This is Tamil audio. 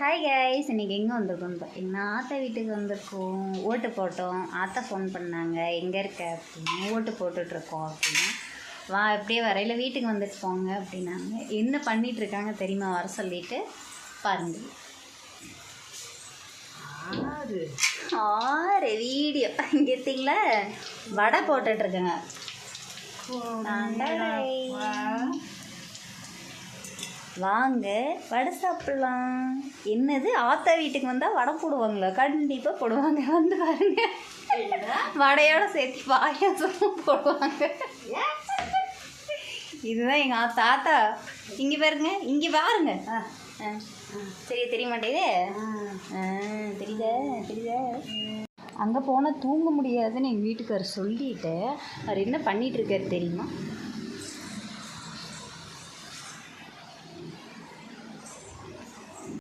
ஹாய் கைஸ், இன்றைக்கி எங்கே வந்திருக்கோம்னு பார்த்தீங்கன்னா ஆத்தா வீட்டுக்கு வந்திருக்கோம். ஓட்டு போட்டோம். ஆத்தா ஃபோன் பண்ணாங்க, எங்கே இருக்க அப்படின்னு. ஓட்டு போட்டுட்ருக்கோம் அப்படின்னா, வா எப்படியே வரையில் வீட்டுக்கு வந்துட்டு போங்க அப்படின்னாங்க. என்ன பண்ணிகிட்ருக்காங்க தெரியுமா, வர சொல்லிட்டு பாருங்க. ஆறு வீடியோ இங்கே எடுத்தீங்களா, வடை போட்டுட்ருக்கேங்க. வாங்க வடை சாப்பிட்லாம். என்னது, ஆத்தா வீட்டுக்கு வந்தால் வடை போடுவாங்களா? கண்டிப்பாக போடுவாங்க, வந்து பாருங்க. வடையோட சேர்த்து பாயாசமும் போடுவாங்க. இதுதான் எங்கள் தாத்தா. இங்கே பாருங்க, இங்கே பாருங்க. சரி, தெரிய மாட்டேங்குது. தெரியுதா தெரியுதா? அங்கே போனால் தூங்க முடியாதுன்னு எங்கள் வீட்டுக்காரர் சொல்லிட்டு அவர் என்ன பண்ணிகிட்ருக்காரு தெரியுமா?